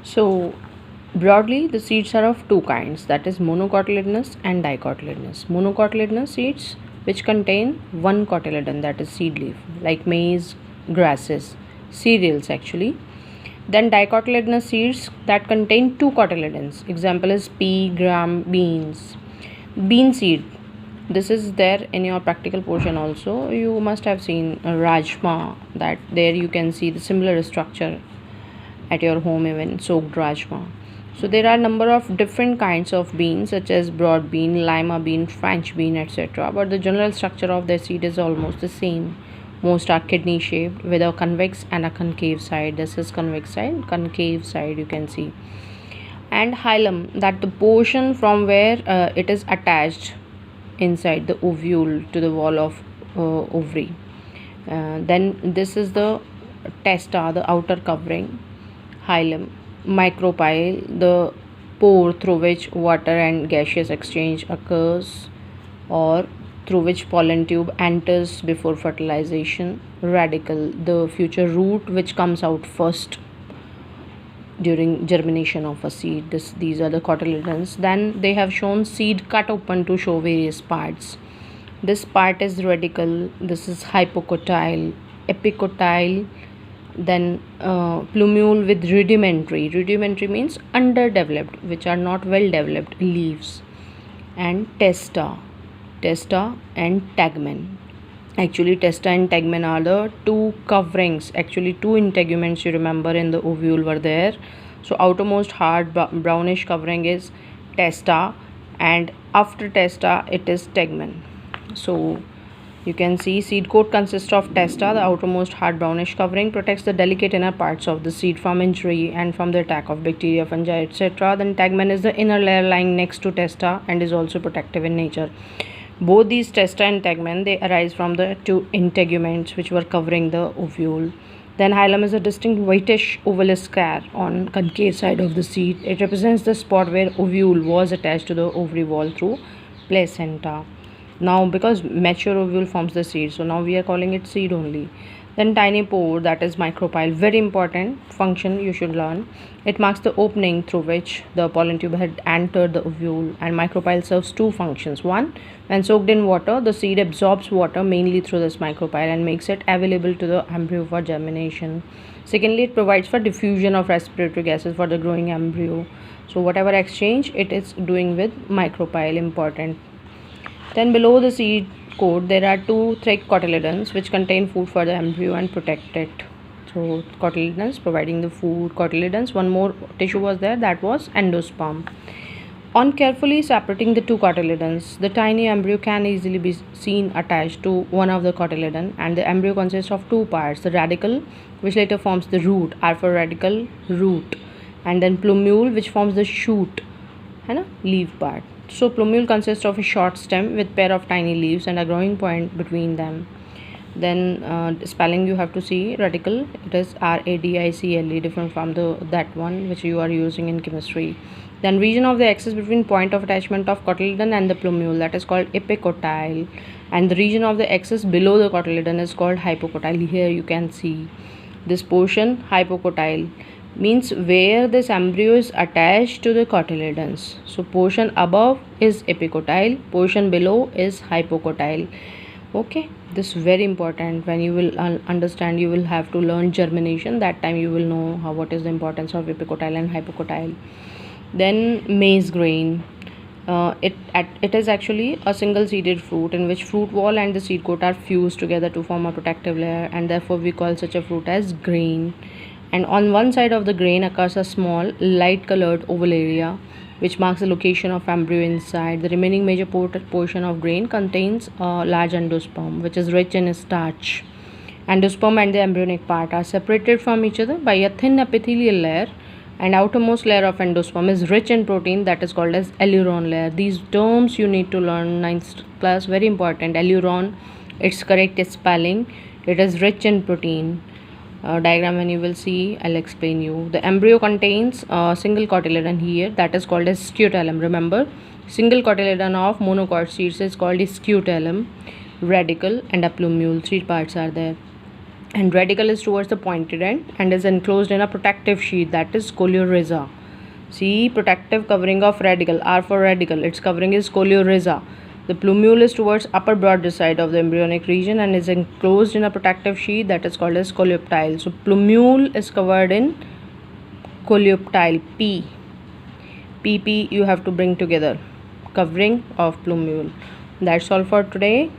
So, broadly, the seeds are of two kinds, that is monocotyledonous and dicotyledonous. Monocotyledonous seeds which contain one cotyledon, that is seed leaf, like maize, grasses, cereals actually. Then dicotyledonous seeds that contain two cotyledons. Example is pea, gram, beans. Bean seed. This is there in your practical portion also. You must have seen rajma, that there you can see the similar structure at your home, even soaked rajma. So there are number of different kinds of beans such as broad bean, lima bean, French bean, etc. But the general structure of the seed is almost the same. Most are kidney shaped with a convex and a concave side. This is convex side, concave side you can see. And hilum, that the portion from where it is attached inside the ovule to the wall of ovary. Then this is the testa, the outer covering. Hilum. Micropyle, the pore through which water and gaseous exchange occurs, or through which pollen tube enters before fertilization. Radicle, the future root which comes out first during germination of a seed. These are the cotyledons. Then they have shown seed cut open to show various parts. This part is radicle, this is hypocotyle, epicotyle, then plumule with rudimentary means underdeveloped, which are not well developed leaves, and testa and tegmen. Actually, testa and tegmen are the two coverings. Actually, two integuments you remember in the ovule were there. So outermost hard brownish covering is testa, and after testa it is tegmen. So you can see seed coat consists of testa. The outermost hard brownish covering protects the delicate inner parts of the seed from injury and from the attack of bacteria, fungi, etc. Then tegmen is the inner layer lying next to testa and is also protective in nature. Both these testa and tegmen, they arise from the two integuments which were covering the ovule. Then hilum is a distinct whitish oval scar on concave side of the seed. It represents the spot where ovule was attached to the ovary wall through placenta. Now because mature ovule forms the seed, so now we are calling it seed only. Then tiny pore, that is micropyle, very important function you should learn. It marks the opening through which the pollen tube had entered the ovule, and micropyle serves two functions. One, when soaked in water, the seed absorbs water mainly through this micropyle and makes it available to the embryo for germination. Secondly, it provides for diffusion of respiratory gases for the growing embryo. So whatever exchange it is doing with micropyle, important. Then below the seed coat there are two thick cotyledons which contain food for the embryo and protect it. So cotyledons providing the food, cotyledons. One more tissue was there, that was endosperm. On carefully separating the two cotyledons, the tiny embryo can easily be seen attached to one of the cotyledon, and the embryo consists of two parts, the radicle which later forms the root, R for radical, root, and then plumule which forms the shoot, leaf part. So plumule consists of a short stem with pair of tiny leaves and a growing point between them. Then spelling you have to see radicle, it is radicle, different from the that one which you are using in chemistry. Then region of the axis between point of attachment of cotyledon and the plumule, that is called epicotyle, and the region of the axis below the cotyledon is called hypocotyle. Here you can see this portion, hypocotyle, means where this embryo is attached to the cotyledons. So portion above is epicotyle, portion below is hypocotyle. Okay, this is very important. When you will understand, you will have to learn germination. That time you will know what is the importance of epicotyle and hypocotyle. Then maize grain. It is actually a single seeded fruit in which fruit wall and the seed coat are fused together to form a protective layer, and therefore we call such a fruit as grain. And on one side of the grain occurs a small light colored oval area which marks the location of embryo inside. The remaining major portion of grain contains a large endosperm which is rich in starch. Endosperm and the embryonic part are separated from each other by a thin epithelial layer, and outermost layer of endosperm is rich in protein, that is called as aileron layer. These terms you need to learn 9th class, very important. Aileron, its correct spelling, it is rich in protein. Diagram when you will see, I'll explain you. The embryo contains a single cotyledon here, that is called as scutellum. Remember, single cotyledon of monocot seeds is called scutellum, radicle, and a plumule. Three parts are there. and radicle is towards the pointed end and is enclosed in a protective sheath, that is coleorhiza. See, protective covering of radicle, R for radicle, its covering is coleorhiza. The plumule is towards upper broad side of the embryonic region and is enclosed in a protective sheath, that is called as coleoptile. So plumule is covered in coleoptile. PP you have to bring together, covering of plumule. That's all for today.